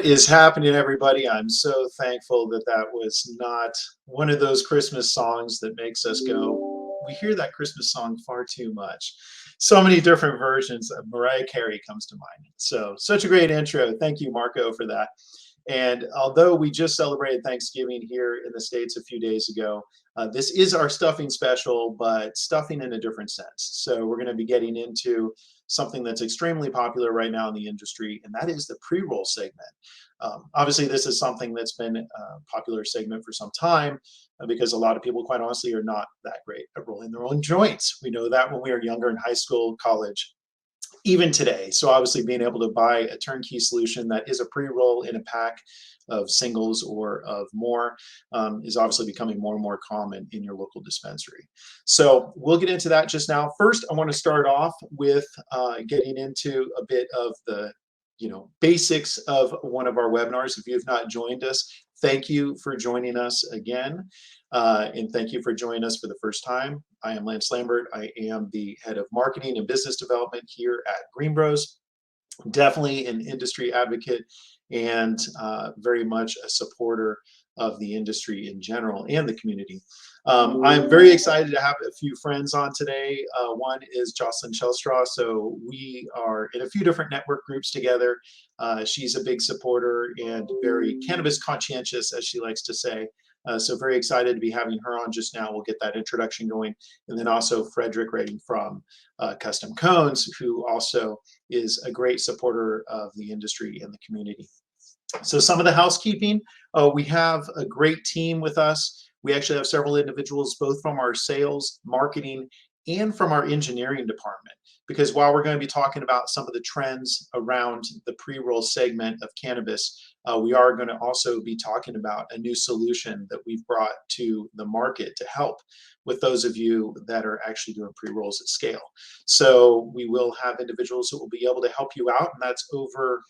What is happening, everybody? I'm so thankful that that was not one of those Christmas songs that makes us go, we hear that Christmas song far too much. So many different versions of Mariah Carey comes to mind. So, such a great intro. Thank you, Marco, for that. And although we just celebrated Thanksgiving here in the States a few days ago, this is our stuffing special, but stuffing in a different sense. So we're going to be getting into something that's extremely popular right now in the industry, and that is the pre-roll segment. Obviously, this is something that's been a popular segment for some time because a lot of people, quite honestly, are not that great at rolling their own joints. We know that when we were younger in high school, college, even today. So obviously being able to buy a turnkey solution that is a pre-roll in a pack of singles or of more is obviously becoming more and more common in your local dispensary. So we'll get into that just now. First, I want to start off with getting into a bit of the basics of one of our webinars. If you have not joined us, thank you for joining us again. And thank you for joining us for the first time. I am Lance Lambert. I am the head of marketing and business development here at GreenBroz. Definitely an industry advocate and very much a supporter of the industry in general and the community. I'm very excited to have a few friends on today. One is Jocelyn Shelstraw. So we are in a few different network groups together. She's a big supporter and very cannabis conscientious, as she likes to say. So very excited to be having her on just now. We'll get that introduction going. And then also Fredrik Rading from Custom Cones, who also is a great supporter of the industry and the community. So some of the housekeeping, we have a great team with us. We actually have several individuals, both from our sales, marketing, and from our engineering department. Because while we're going to be talking about some of the trends around the pre-roll segment of cannabis, we are going to also be talking about a new solution that we've brought to the market to help with those of you that are actually doing pre-rolls at scale. So we will have individuals who will be able to help you out, and that's over,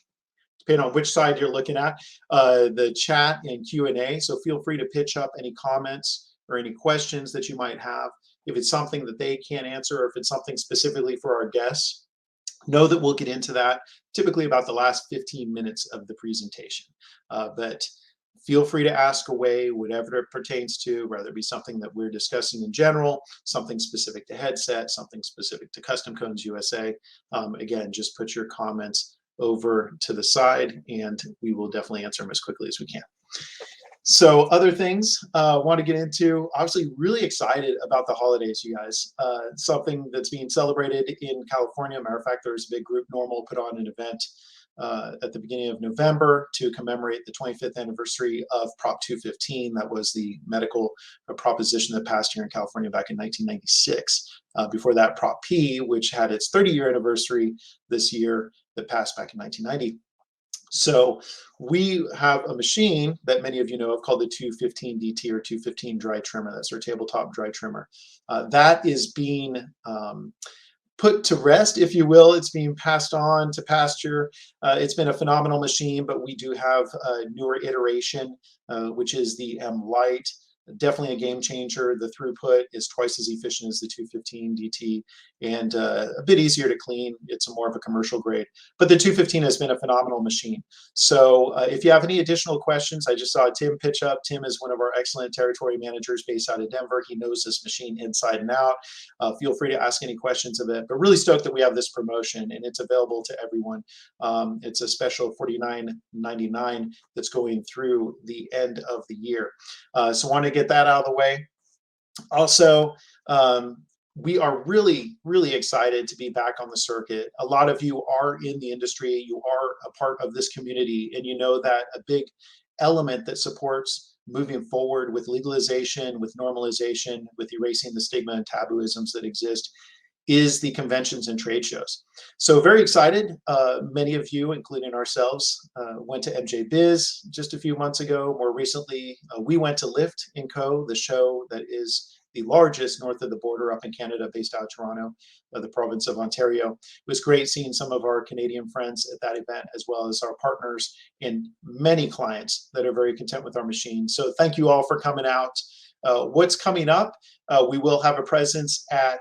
depending on which side you're looking at, the chat and Q&A. So feel free to pitch up any comments or any questions that you might have. If it's something that they can't answer, or if it's something specifically for our guests, know that we'll get into that typically about the last 15 minutes of the presentation. But feel free to ask away whatever it pertains to, whether it be something that we're discussing in general, something specific to headset, something specific to Custom Cones USA. Again, just put your comments over to the side and we will definitely answer them as quickly as we can. So other things I want to get into, obviously really excited about the holidays, you guys. Something that's being celebrated in California. Matter of fact, there's a big group, Normal, put on an event at the beginning of November to commemorate the 25th anniversary of Prop 215. That was the medical proposition that passed here in California back in 1996. Before that, Prop P, which had its 30-year anniversary this year, that passed back in 1990. So we have a machine that many of you know of called the 215 DT or 215 dry trimmer. That's our tabletop dry trimmer. That is being put to rest, if you will. It's being passed on to pasture. It's been a phenomenal machine, but we do have a newer iteration, which is the M Lite. Definitely a game changer. The throughput is twice as efficient as the 215 DT and a bit easier to clean. It's more of a commercial grade, but the 215 has been a phenomenal machine. So if you have any additional questions, I just saw Tim pitch up. Tim is one of our excellent territory managers based out of Denver. He knows this machine inside and out. Feel free to ask any questions of it, but really stoked that we have this promotion and it's available to everyone. It's a special $49.99 that's going through the end of the year. So want to get that out of the way. Also, we are really, really excited to be back on the circuit. A lot of you are in the industry, you are a part of this community, and you know that a big element that supports moving forward with legalization, with normalization, with erasing the stigma and tabooisms that exist is the conventions and trade shows. So very excited. Many of you, including ourselves, went to MJ Biz just a few months ago. More recently, we went to Lift & Co., the show that is the largest north of the border up in Canada, based out of Toronto, the province of Ontario. It was great seeing some of our Canadian friends at that event, as well as our partners and many clients that are very content with our machine. So thank you all for coming out. What's coming up? We will have a presence at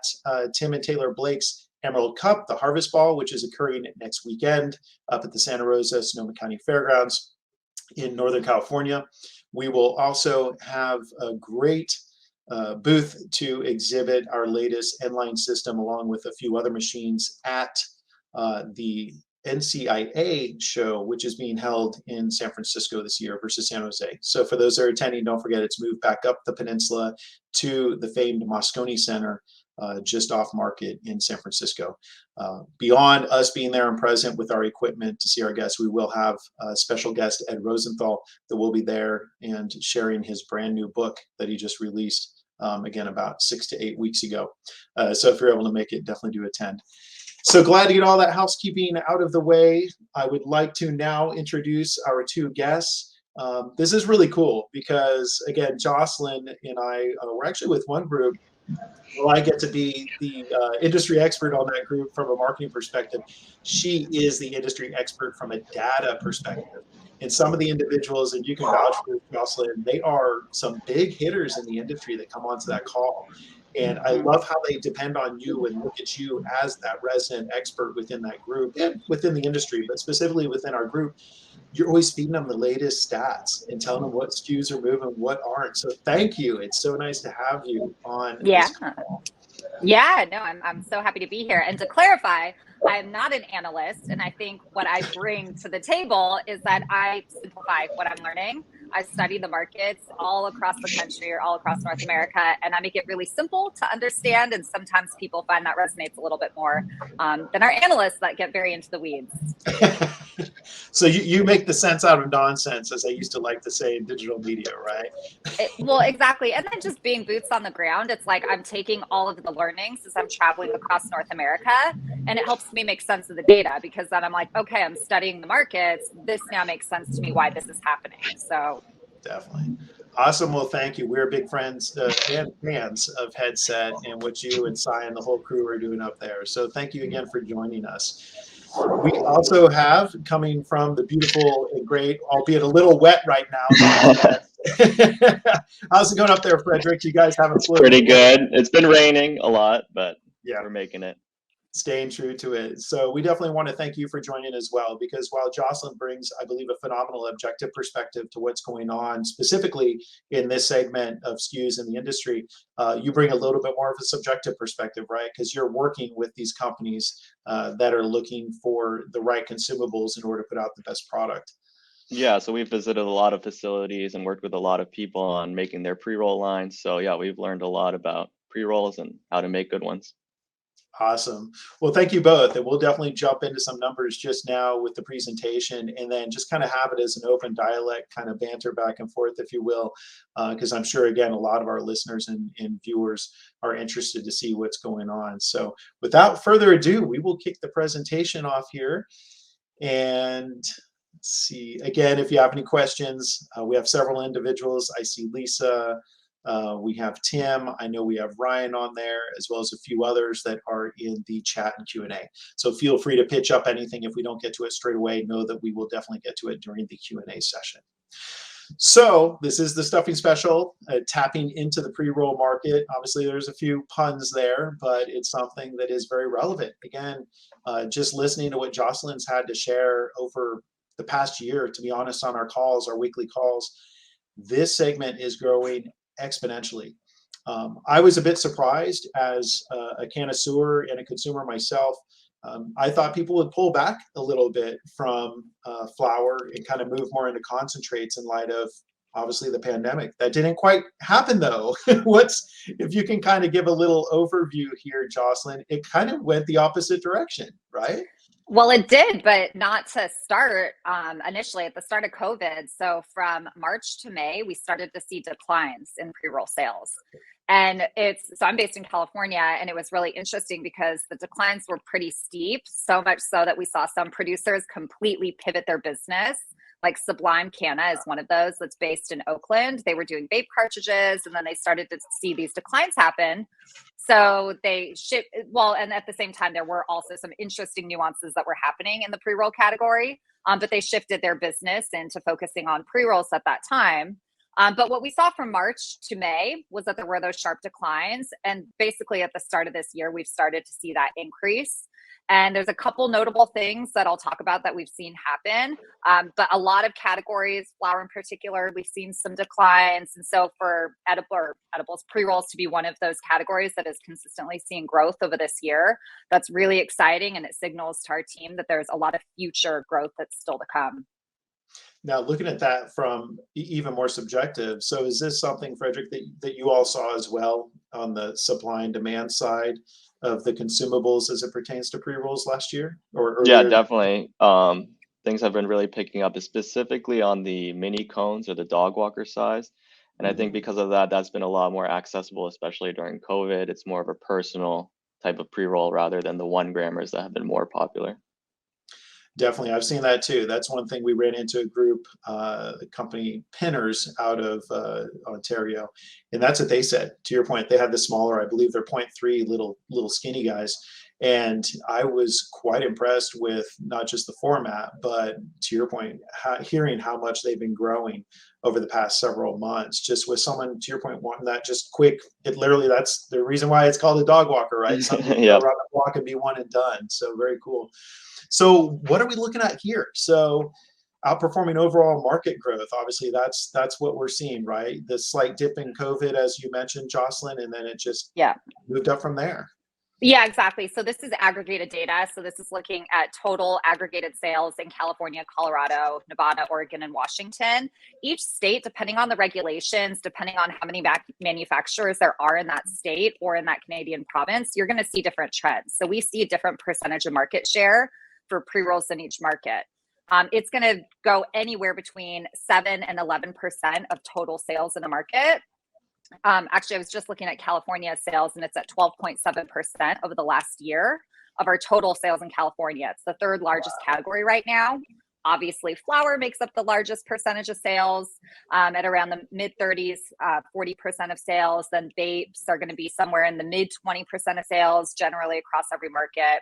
Tim and Taylor Blake's Emerald Cup, the Harvest Ball, which is occurring next weekend up at the Santa Rosa, Sonoma County Fairgrounds. in Northern California. We will also have a great booth to exhibit our latest N-line system along with a few other machines at the NCIA show, which is being held in San Francisco this year versus San Jose. So for those that are attending, don't forget it's moved back up the peninsula to the famed Moscone Center, just off Market in San Francisco. Beyond us being there and present with our equipment to see our guests, we will have a special guest, Ed Rosenthal, that will be there and sharing his brand new book that he just released, again, about 6 to 8 weeks ago. So if you're able to make it, definitely do attend. So glad to get all that housekeeping out of the way. I would like to now introduce our two guests. This is really cool because, again, Jocelyn and I were actually with one group. Well, I get to be the industry expert on that group from a marketing perspective. She is the industry expert from a data perspective. And some of the individuals, and you can vouch for Jocelyn, they are some big hitters in the industry that come onto that call. And I love how they depend on you and look at you as that resident expert within that group and within the industry, but specifically within our group. You're always feeding them the latest stats and telling them what SKUs are moving, what aren't. So thank you. It's so nice to have you on this call. Yeah, no, I'm so happy to be here. And to clarify, I'm not an analyst. And I think what I bring to the table is that I simplify what I'm learning. I study the markets all across the country or all across North America, and I make it really simple to understand. And sometimes people find that resonates a little bit more than our analysts that get very into the weeds. So you make the sense out of nonsense, as I used to like to say in digital media, right? Well, exactly. And then just being boots on the ground, it's like I'm taking all of the learnings as I'm traveling across North America, and it helps me make sense of the data because then I'm like, okay, I'm studying the markets. This now makes sense to me why this is happening. So definitely. Awesome. Well, thank you. We're big friends and fans of Headset and what you and Cy and the whole crew are doing up there. So thank you again for joining us. We also have, coming from the beautiful and great, albeit a little wet right now. How's it going up there, Fredrik? You guys have a flu? Pretty good. It's been raining a lot, but yeah, we're making it. Staying true to it. So we definitely want to thank you for joining as well, because while Jocelyn brings, I believe, a phenomenal objective perspective to what's going on, specifically in this segment of SKUs in the industry, you bring a little bit more of a subjective perspective, right? Because you're working with these companies that are looking for the right consumables in order to put out the best product. Yeah, so we've visited a lot of facilities and worked with a lot of people on making their pre-roll lines. So yeah, we've learned a lot about pre-rolls and how to make good ones. Awesome. Well, thank you both. And we'll definitely jump into some numbers just now with the presentation and then just kind of have it as an open dialect, kind of banter back and forth, if you will, because I'm sure, again, a lot of our listeners and viewers are interested to see what's going on. So without further ado, we will kick the presentation off here. And let's see, again, if you have any questions, we have several individuals. I see Lisa. We have Tim. I know we have Ryan on there, as well as a few others that are in the chat and Q&A. So feel free to pitch up anything. If we don't get to it straight away, know that we will definitely get to it during the Q&A session. So this is the stuffing special, tapping into the pre-roll market. Obviously, there's a few puns there, but it's something that is very relevant. Again, just listening to what Jocelyn's had to share over the past year, to be honest, on our calls, our weekly calls, this segment is growing exponentially. I was a bit surprised as a connoisseur and a consumer myself. I thought people would pull back a little bit from flower and kind of move more into concentrates in light of obviously the pandemic. That didn't quite happen though. If you can kind of give a little overview here, Jocelyn, it kind of went the opposite direction, right? Well, it did, but not to start initially at the start of COVID. So from March to May, we started to see declines in pre-roll sales. And so I'm based in California, and it was really interesting because the declines were pretty steep, so much so that we saw some producers completely pivot their business. Like Sublime Canna is one of those that's based in Oakland. They were doing vape cartridges, and then they started to see these declines happen. So they and at the same time, there were also some interesting nuances that were happening in the pre-roll category, but they shifted their business into focusing on pre-rolls at that time. But what we saw from March to May was that there were those sharp declines. And basically at the start of this year, we've started to see that increase. And there's a couple notable things that I'll talk about that we've seen happen. But a lot of categories, flower in particular, we've seen some declines. And so for edibles, pre-rolls to be one of those categories that is consistently seeing growth over this year, that's really exciting. And it signals to our team that there's a lot of future growth that's still to come. Now, looking at that from even more subjective, so is this something, Fredrik, that you all saw as well on the supply and demand side of the consumables as it pertains to pre-rolls last year or earlier? Yeah, definitely. Things have been really picking up, specifically on the mini cones or the dog walker size. And I think because of that, that's been a lot more accessible, especially during COVID. It's more of a personal type of pre-roll rather than the 1 grammers that have been more popular. Definitely. I've seen that too. That's one thing. We ran into a group, company Pinners out of Ontario. And that's what they said. To your point, they had the smaller, I believe they're 0.3 little skinny guys. And I was quite impressed with not just the format, but to your point, hearing how much they've been growing over the past several months, just with someone, to your point, wanting that just quick, it literally, that's the reason why it's called a dog walker, right? Something Yeah. go around the block and be one and done. So very cool. So what are we looking at here? So outperforming overall market growth, obviously that's what we're seeing, right? The slight dip in COVID, as you mentioned, Jocelyn, and then it just moved up from there. Yeah, exactly. So this is aggregated data. So this is looking at total aggregated sales in California, Colorado, Nevada, Oregon, and Washington. Each state, depending on the regulations, depending on how many manufacturers there are in that state or in that Canadian province, you're going to see different trends. So we see a different percentage of market share for pre-rolls in each market. It's going to go anywhere between 7 and 11% of total sales in the market. Actually, I was just looking at California sales, and it's at 12.7% over the last year of our total sales in California. It's the 3rd largest category right now. Obviously, flower makes up the largest percentage of sales at around the mid 30s, 40% of sales. Then vapes are going to be somewhere in the mid 20% of sales, generally across every market.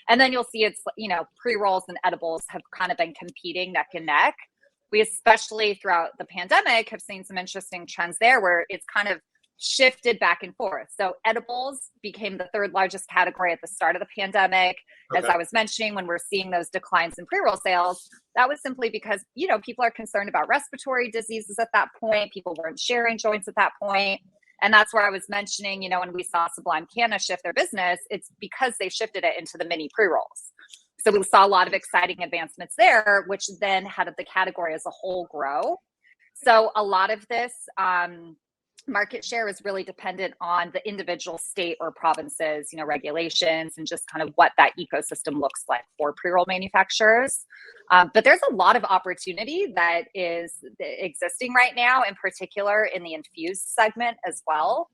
And then you'll see it's, pre-rolls and edibles have kind of been competing neck and neck. We, especially throughout the pandemic, have seen some interesting trends there where it's kind of shifted back and forth. So edibles became the 3rd largest category at the start of the pandemic. As I was mentioning, when we're seeing those declines in pre-roll sales, that was simply because, people are concerned about respiratory diseases at that point. People weren't sharing joints at that point. And that's where I was mentioning, when we saw Sublime Canna shift their business, it's because they shifted it into the mini pre-rolls. So we saw a lot of exciting advancements there, which then had the category as a whole grow. So a lot of this market share is really dependent on the individual state or provinces, regulations, and just kind of what that ecosystem looks like for pre-roll manufacturers. But there's a lot of opportunity that is existing right now, in particular in the infused segment as well.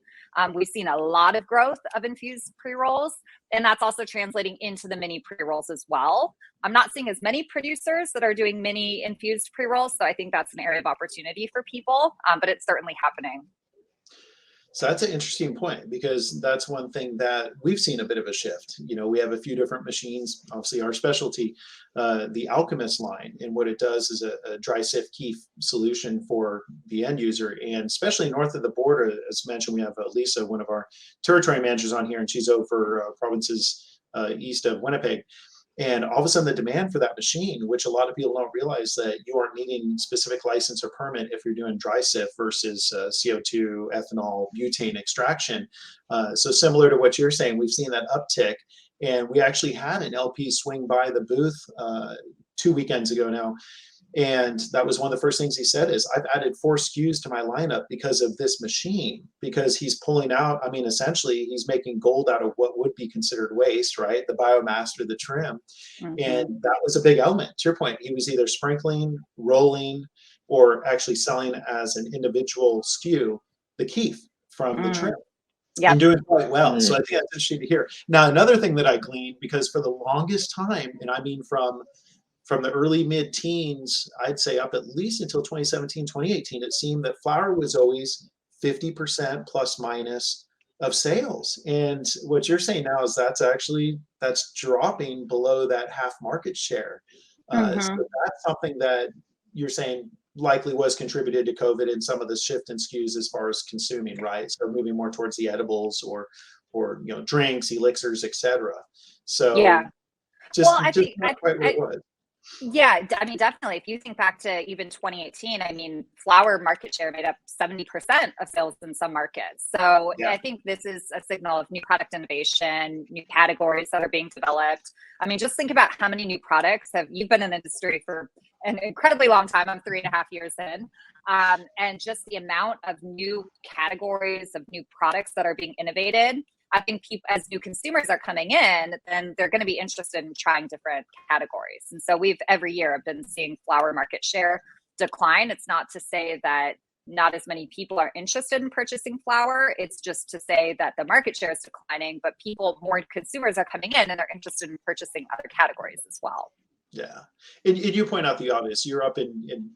We've seen a lot of growth of infused pre-rolls, and that's also translating into the mini pre-rolls as well. I'm not seeing as many producers that are doing mini infused pre-rolls, so I think that's an area of opportunity for people, but it's certainly happening. So that's an interesting point, because that's one thing that we've seen a bit of a shift. We have a few different machines, obviously our specialty, the Alchemist line, and what it does is a dry sift keef solution for the end user. And especially north of the border, as mentioned, we have Lisa, one of our territory managers on here, and she's over provinces east of Winnipeg. And all of a sudden, the demand for that machine, which a lot of people don't realize, that you aren't needing specific license or permit if you're doing dry sift versus CO2, ethanol, butane extraction. So similar to what you're saying, we've seen that uptick. And we actually had an LP swing by the booth 2 weekends ago now. And that was one of the first things he said is, I've added 4 SKUs to my lineup because of this machine, because he's pulling out, essentially he's making gold out of what would be considered waste, right? The biomass or the trim. And that was a big element. To your point, he was either sprinkling, rolling, or actually selling as an individual SKU, the keef from the trim. And doing quite well. So I think that's interesting to hear. Now, another thing that I gleaned, because for the longest time, and I mean from the early mid-teens, I'd say up at least until 2017, 2018, it seemed that flower was always 50% plus minus of sales. And what you're saying now is that's dropping below that half market share. So that's something that you're saying likely was contributed to COVID and some of the shift in SKUs as far as consuming, right? So moving more towards the edibles or drinks, elixirs, etc. So Yeah. just Well, I just think not quite what it was. yeah, I mean, definitely. If you think back to even 2018, I mean, flower market share made up 70% of sales in some markets. So Yeah. I think this is a signal of new product innovation, new categories that are being developed. I mean, just think about how many new products you've been in the industry for an incredibly long time. I'm 3.5 years in. And just the amount of new categories of new products that are being innovated. I think people, as new consumers are coming in, then they're going to be interested in trying different categories. And so we've every year have been seeing flower market share decline. It's not to say that not as many people are interested in purchasing flower. It's just to say that the market share is declining, but more consumers are coming in and they're interested in purchasing other categories as well. Yeah. And you point out the obvious. You're up in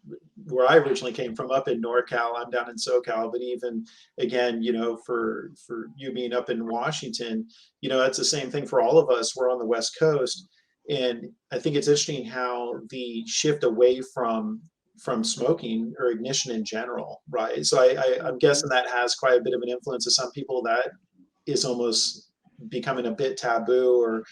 where I originally came from, up in NorCal. I'm down in SoCal, but even again, for you being up in Washington, that's the same thing for all of us. We're on the West Coast. And I think it's interesting how the shift away from smoking or ignition in general, right? So I'm guessing that has quite a bit of an influence to some people. That is almost becoming a bit taboo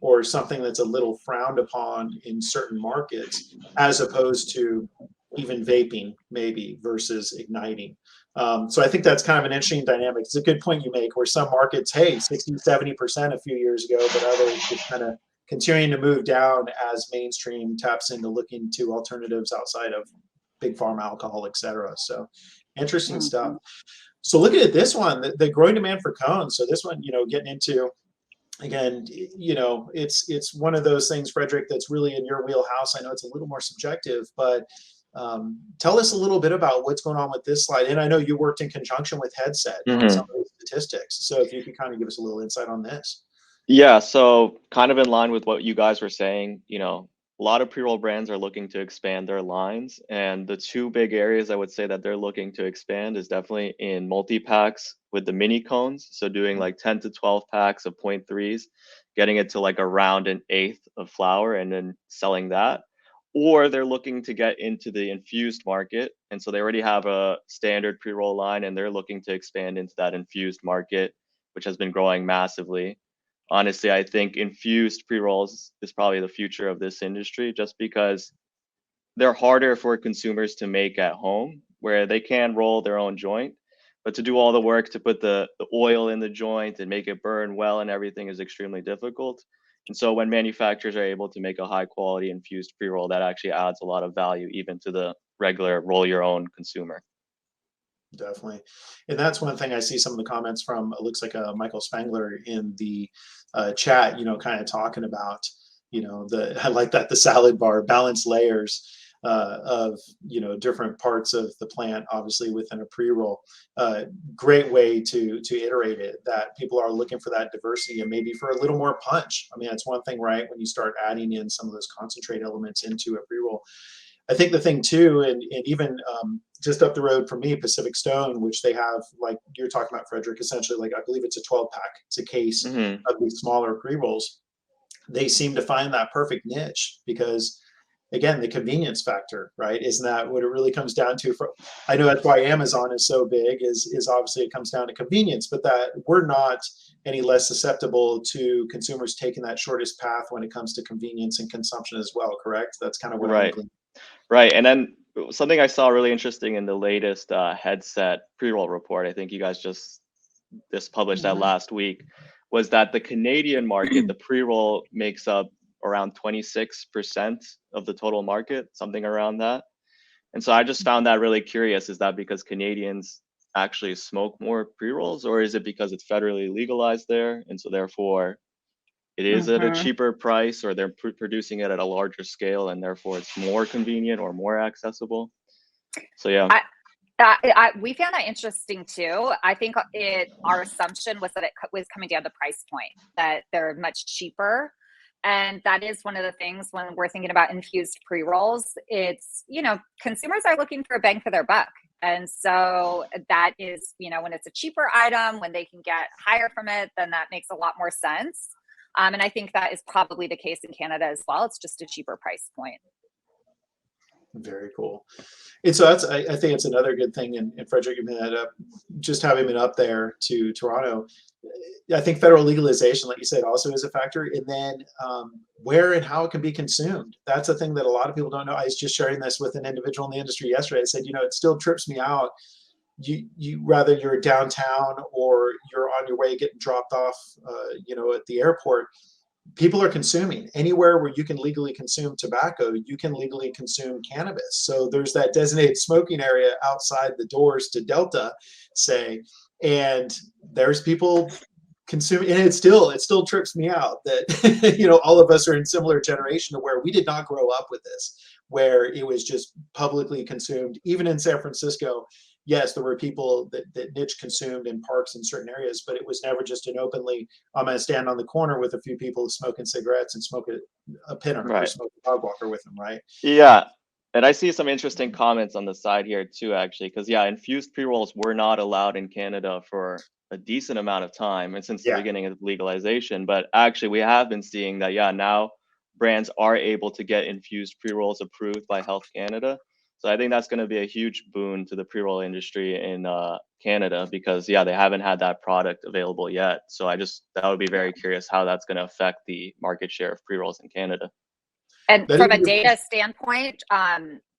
or something that's a little frowned upon in certain markets, as opposed to even vaping maybe versus igniting. So I think that's kind of an interesting dynamic. It's a good point you make, where some markets, hey, 60, 70% a few years ago, but others just kind of continuing to move down as mainstream taps into looking to alternatives outside of big pharma, alcohol, et cetera. So interesting stuff. So looking at this one, the growing demand for cones. So this one, getting into, again, it's one of those things, Fredrik, that's really in your wheelhouse. I know it's a little more subjective, but tell us a little bit about what's going on with this slide. And I know you worked in conjunction with Headset on some of the statistics. So if you could kind of give us a little insight on this. Yeah, so kind of in line with what you guys were saying, a lot of pre-roll brands are looking to expand their lines, and the two big areas I would say that they're looking to expand is definitely in multi-packs with the mini cones, so doing like 10 to 12 packs of 0.3s, getting it to like around an eighth of flour and then selling that. Or they're looking to get into the infused market, and so they already have a standard pre-roll line and they're looking to expand into that infused market, which has been growing massively. Honestly, I think infused pre-rolls is probably the future of this industry, just because they're harder for consumers to make at home, where they can roll their own joint, but to do all the work to put the oil in the joint and make it burn well and everything is extremely difficult. And so when manufacturers are able to make a high quality infused pre-roll, that actually adds a lot of value even to the regular roll your own consumer. Definitely. And that's one thing I see some of the comments from, it looks like Michael Spangler in the chat, kind of talking about, I like that, the salad bar, balanced layers of, different parts of the plant, obviously within a pre-roll. Great way to iterate it, that people are looking for that diversity and maybe for a little more punch. I mean, that's one thing, right? When you start adding in some of those concentrate elements into a pre-roll. I think the thing too, and even just up the road from me, Pacific Stone, which they have, like you're talking about, Fredrik, essentially, like I believe it's a 12 pack. It's a case of these smaller pre-rolls. They seem to find that perfect niche because, again, the convenience factor, right? Isn't that what it really comes down to? I know that's why Amazon is so big, is obviously it comes down to convenience, but that we're not any less susceptible to consumers taking that shortest path when it comes to convenience and consumption as well, correct? That's kind of what I'm thinking. Right. And then something I saw really interesting in the latest Headset pre-roll report, I think you guys just published that last week, was that the Canadian market, the pre-roll makes up around 26% of the total market, something around that. And so I just found that really curious. Is that because Canadians actually smoke more pre-rolls, or is it because it's federally legalized there? And so therefore it is at a cheaper price, or they're producing it at a larger scale and therefore it's more convenient or more accessible. So yeah. We found that interesting too. I think our assumption was that it was coming down to price point, that they're much cheaper. And that is one of the things when we're thinking about infused pre-rolls, it's, consumers are looking for a bang for their buck. And so that is, when it's a cheaper item, when they can get higher from it, then that makes a lot more sense. And I think that is probably the case in Canada as well. It's just a cheaper price point. Very cool. And so that's, I think it's another good thing. And Frederick, you brought that up, just having been up there to Toronto. I think federal legalization, like you said, also is a factor. And then where and how it can be consumed. That's a thing that a lot of people don't know. I was just sharing this with an individual in the industry yesterday. I said, it still trips me out. You rather you're downtown or you're on your way getting dropped off, at the airport. People are consuming anywhere where you can legally consume tobacco. You can legally consume cannabis. So there's that designated smoking area outside the doors to Delta, say, and there's people consuming. And it still trips me out that all of us are in similar generation to where we did not grow up with this, where it was just publicly consumed. Even in San Francisco, yes, there were people that niche consumed in parks in certain areas, but it was never just an openly, I'm going to stand on the corner with a few people smoking cigarettes and smoke a pinner or Right. smoke a dog walker with them, right? Yeah. And I see some interesting comments on the side here too, actually, because infused pre-rolls were not allowed in Canada for a decent amount of time and since the Yeah. beginning of legalization. But actually, we have been seeing that, now brands are able to get infused pre-rolls approved by Health Canada. So I think that's going to be a huge boon to the pre-roll industry in Canada because, they haven't had that product available yet. So that would be very curious how that's going to affect the market share of pre-rolls in Canada. And That from is a data standpoint,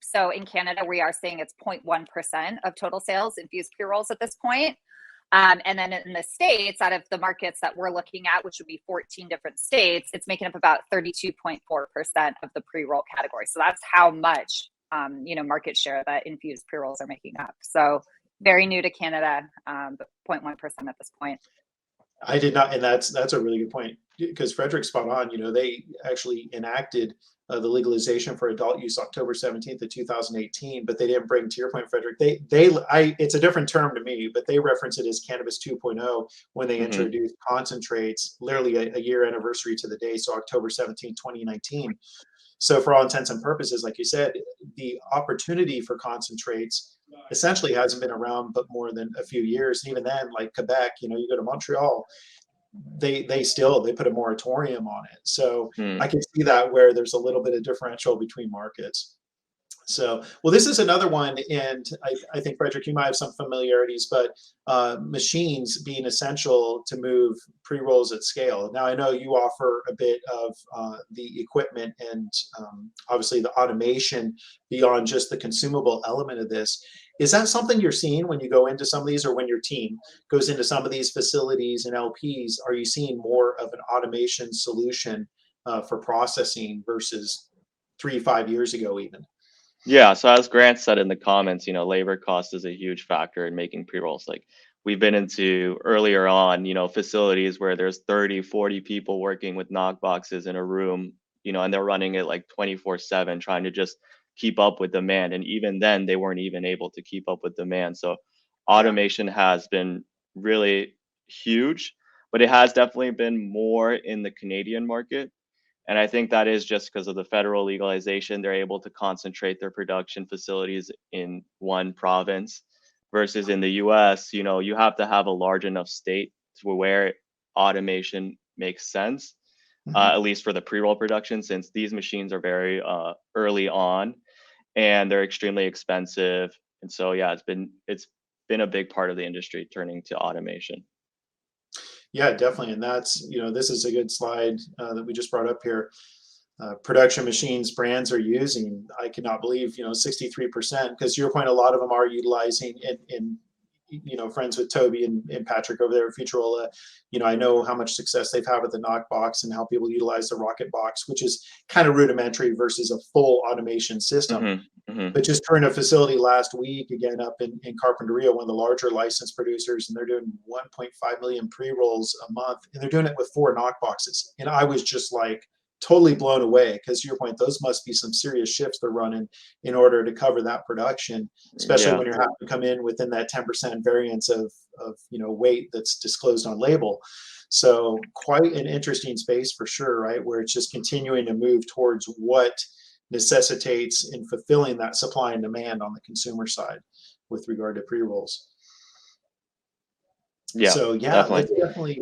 so in Canada, we are seeing it's 0.1% of total sales infused pre-rolls at this point. And then in the States, out of the markets that we're looking at, which would be 14 different states, it's making up about 32.4% of the pre-roll category. So that's how much, market share that infused pre-rolls are making up. So very new to Canada, but 0.1% at this point. I did not, and that's a really good point because Frederick's spot on. They actually enacted the legalization for adult use October 17th of 2018, but they didn't bring, to your point, Frederick. It's a different term to me, but they reference it as cannabis 2.0 when they introduced concentrates, literally a year anniversary to the day, so October 17th, 2019. So for all intents and purposes, like you said, the opportunity for concentrates essentially hasn't been around but more than a few years. And even then, like Quebec, you go to Montreal, they put a moratorium on it. So I can see that where there's a little bit of differential between markets. So, well, this is another one, and I think, Frederick, you might have some familiarities, but machines being essential to move pre-rolls at scale. Now, I know you offer a bit of the equipment and obviously the automation beyond just the consumable element of this. Is that something you're seeing when you go into some of these, or when your team goes into some of these facilities and LPs? Are you seeing more of an automation solution for processing versus 3-5 years ago even? Yeah, so as Grant said in the comments, labor cost is a huge factor in making pre-rolls. Like we've been into earlier on, facilities where there's 30, 40 people working with knock boxes in a room, and they're running it like 24/7, trying to just keep up with demand. And even then, they weren't even able to keep up with demand. So automation has been really huge, but it has definitely been more in the Canadian market. And I think that is just because of the federal legalization. They're able to concentrate their production facilities in one province versus in the US, you have to have a large enough state to where automation makes sense, at least for the pre-roll production, since these machines are very early on and they're extremely expensive. And so, it's been a big part of the industry turning to automation. Yeah, definitely. And that's, this is a good slide that we just brought up here. Production machines brands are using, I cannot believe, 63%, because to your point, a lot of them are utilizing in friends with Toby and Patrick over there at Futurola. I know how much success they've had with the knock box and how people utilize the rocket box, which is kind of rudimentary versus a full automation system. But just touring a facility last week, again, up in Carpinteria, one of the larger licensed producers, and they're doing 1.5 million pre-rolls a month, and they're doing it with 4 knock boxes. And I was just like totally blown away, because to your point, those must be some serious shifts they're running in order to cover that production, especially when you're having to come in within that 10% variance of weight that's disclosed on label. So quite an interesting space for sure, right? Where it's just continuing to move towards what necessitates in fulfilling that supply and demand on the consumer side with regard to pre-rolls. Yeah, So definitely. let's definitely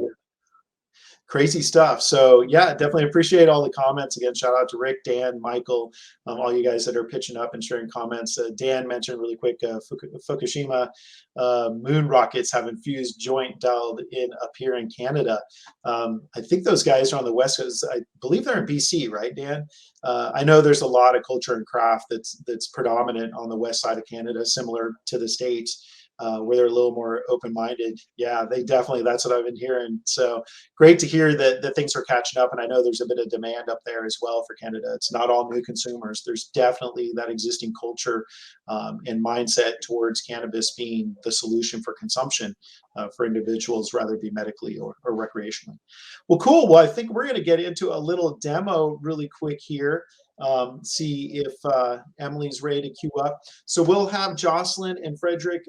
Crazy stuff. So yeah, definitely appreciate all the comments. Again, shout out to Rick, Dan, Michael, all you guys that are pitching up and sharing comments. Dan mentioned really quick, Fukushima moon rockets have infused joint dialed in up here in Canada. I think those guys are on the west coast. I believe they're in BC, right, Dan? I know there's a lot of culture and craft that's predominant on the west side of Canada, similar to the States. Where they're a little more open-minded. Yeah, they definitely, that's what I've been hearing. So great to hear that things are catching up. And I know there's a bit of demand up there as well for Canada. It's not all new consumers. There's definitely that existing culture and mindset towards cannabis being the solution for consumption for individuals, rather it be medically or recreationally. Well, cool. Well, I think we're going to get into a little demo really quick here. See if Emily's ready to queue up. So we'll have Jocelyn and Fredrik,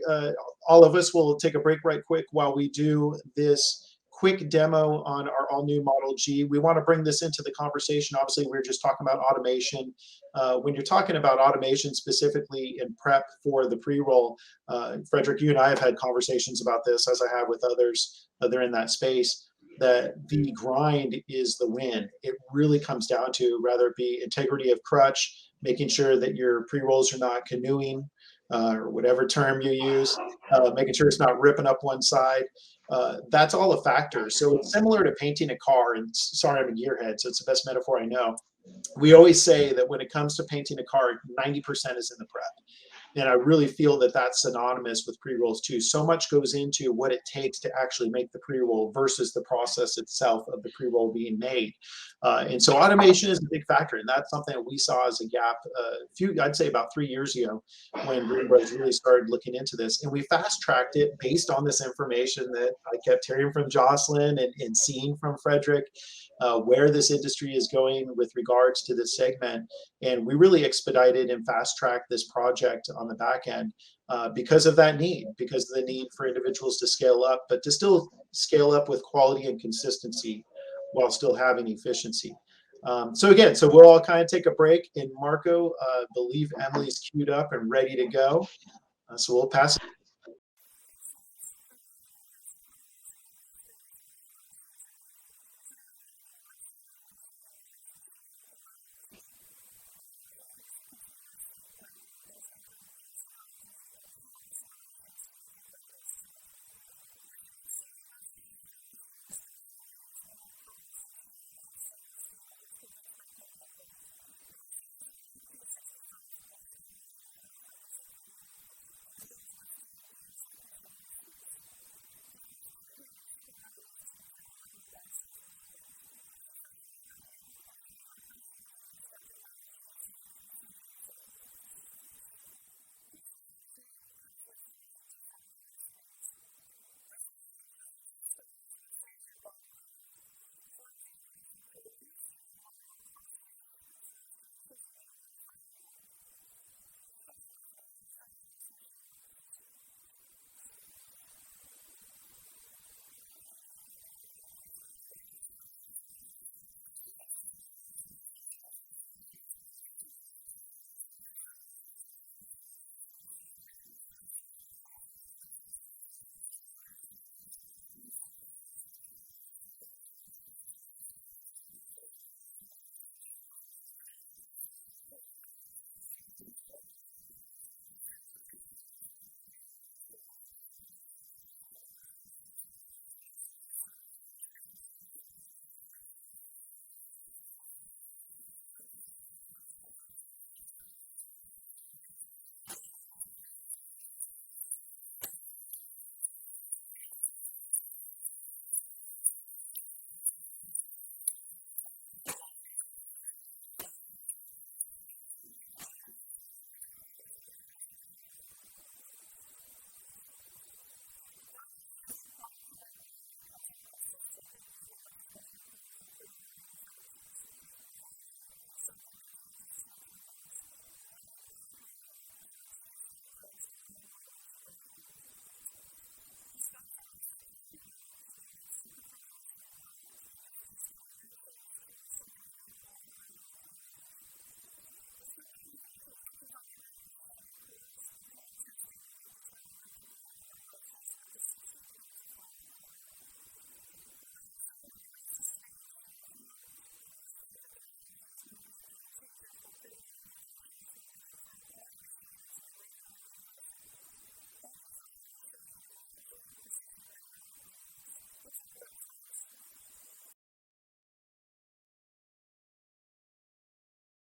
all of us will take a break right quick while we do this quick demo on our all new Model G. We want to bring this into the conversation. Obviously, we were just talking about automation. When you're talking about automation specifically in prep for the pre-roll, Fredrik, you and I have had conversations about this, as I have with others that are in that space, that the grind is the win. It really comes down to, rather it be integrity of crutch, making sure that your pre-rolls are not canoeing, or whatever term you use, making sure it's not ripping up one side. That's all a factor. So it's similar to painting a car, and sorry, I'm a gearhead, so it's the best metaphor I know. We always say that when it comes to painting a car, 90% is in the prep. And I really feel that that's synonymous with pre-rolls too. So much goes into what it takes to actually make the pre-roll versus the process itself of the pre-roll being made. And so automation is a big factor. And that's something that we saw as a gap I'd say about 3 years ago, when GreenBroz really started looking into this. And we fast tracked it based on this information that I kept hearing from Jocelyn and seeing from Fredrik, where this industry is going with regards to this segment. And we really expedited and fast tracked this project on the back end because of that need, because of the need for individuals to scale up, but to still scale up with quality and consistency while still having efficiency. So we'll all kind of take a break. And Marco, believe Emily's queued up and ready to go. So we'll pass it.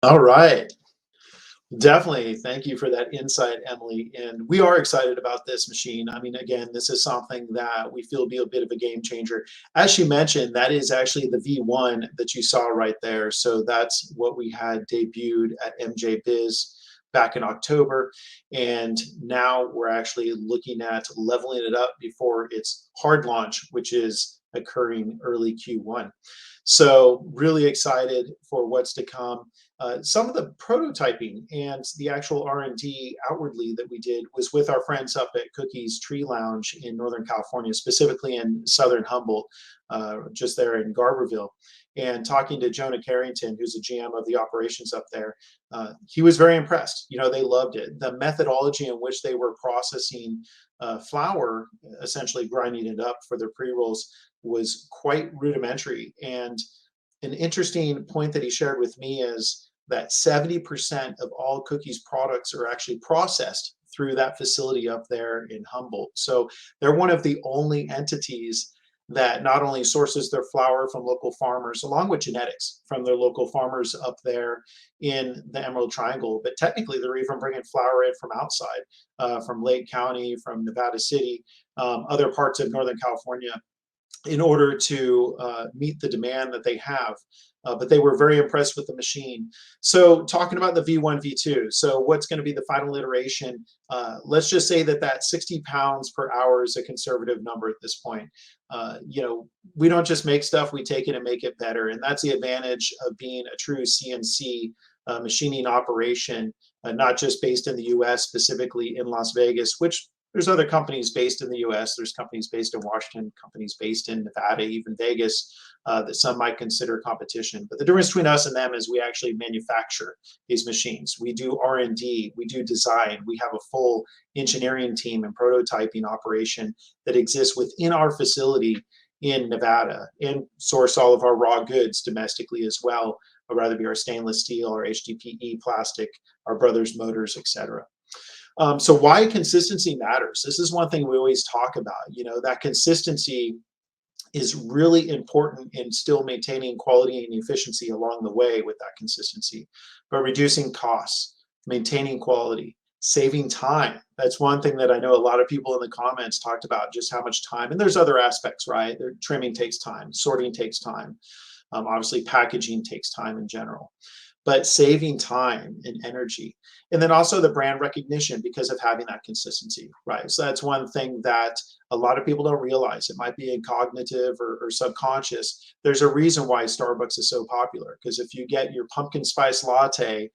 All right. Definitely. Thank you for that insight, Emily. And we are excited about this machine. I mean, again, this is something that we feel will be a bit of a game changer. As she mentioned, that is actually the V1 that you saw right there. So that's what we had debuted at MJ Biz back in October. And now we're actually looking at leveling it up before its hard launch, which is occurring early Q1. So really excited for what's to come. Some of the prototyping and the actual R&D outwardly that we did was with our friends up at Cookie's Tree Lounge in Northern California, specifically in Southern Humboldt, just there in Garberville. And talking to Jonah Carrington, who's a GM of the operations up there, he was very impressed. You know, they loved it. The methodology in which they were processing flour, essentially grinding it up for their pre-rolls, was quite rudimentary. And an interesting point that he shared with me is that 70% of all Cookies products are actually processed through that facility up there in Humboldt. So they're one of the only entities that not only sources their flour from local farmers, along with genetics from their local farmers up there in the Emerald Triangle, but technically they're even bringing flour in from outside, from Lake County, from Nevada City, other parts of Northern California, in order to meet the demand that they have. But they were very impressed with the machine. So talking about the V1, V2, so what's going to be the final iteration? Let's just say that that 60 pounds per hour is a conservative number at this point. You know, we don't just make stuff, we take it and make it better. And that's the advantage of being a true CNC machining operation, not just based in the US, specifically in Las Vegas, which there's other companies based in the US, there's companies based in Washington, companies based in Nevada, even Vegas, that some might consider competition. But the difference between us and them is we actually manufacture these machines. We do R&D, we do design, we have a full engineering team and prototyping operation that exists within our facility in Nevada, and source all of our raw goods domestically as well, whether it be our stainless steel, our HDPE plastic, our Brothers Motors, etc. So why consistency matters. This is one thing we always talk about. You know, that consistency is really important in still maintaining quality and efficiency along the way with that consistency, but reducing costs, maintaining quality, saving time. That's one thing that I know a lot of people in the comments talked about, just how much time, and there's other aspects, right? Trimming takes time, sorting takes time. Obviously packaging takes time in general, but saving time and energy. And then also the brand recognition because of having that consistency, right? So that's one thing that a lot of people don't realize. It might be cognitive or subconscious. There's a reason why Starbucks is so popular, because if you get your pumpkin spice latte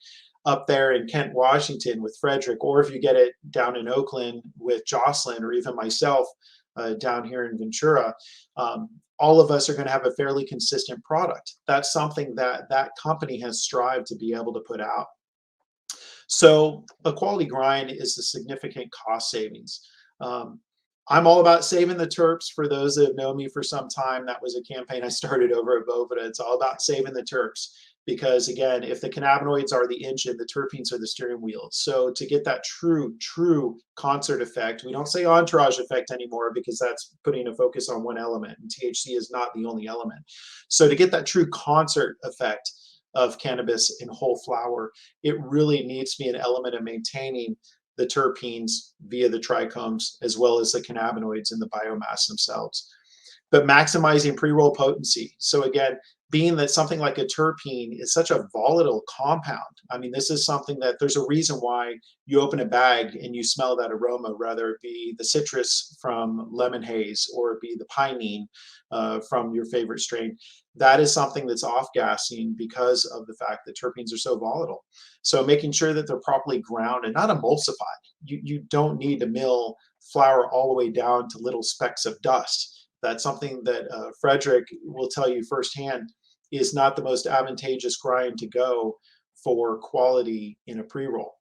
up there in Kent, Washington with Fredrik, or if you get it down in Oakland with Jocelyn, or even myself down here in Ventura, all of us are going to have a fairly consistent product. That's something that that company has strived to be able to put out. So a quality grind is a significant cost savings. I'm all about saving the terps. For those that have known me for some time, that was a campaign I started over at Bovida. It's all about saving the terps because, again, if the cannabinoids are the engine, the terpenes are the steering wheel. So to get that true concert effect, we don't say entourage effect anymore because that's putting a focus on one element, and THC is not the only element. So to get that true concert effect of cannabis in whole flower, it really needs to be an element of maintaining the terpenes via the trichomes, as well as the cannabinoids in the biomass themselves. But maximizing pre-roll potency. So again, being that something like a terpene is such a volatile compound. I mean, this is something that there's a reason why you open a bag and you smell that aroma, whether it be the citrus from lemon haze or it be the pinene from your favorite strain. That is something that's off-gassing because of the fact that terpenes are so volatile. So making sure that they're properly ground and not emulsified. You don't need to mill flour all the way down to little specks of dust. That's something that Fredrik will tell you firsthand is not the most advantageous grind to go for quality in a pre-roll.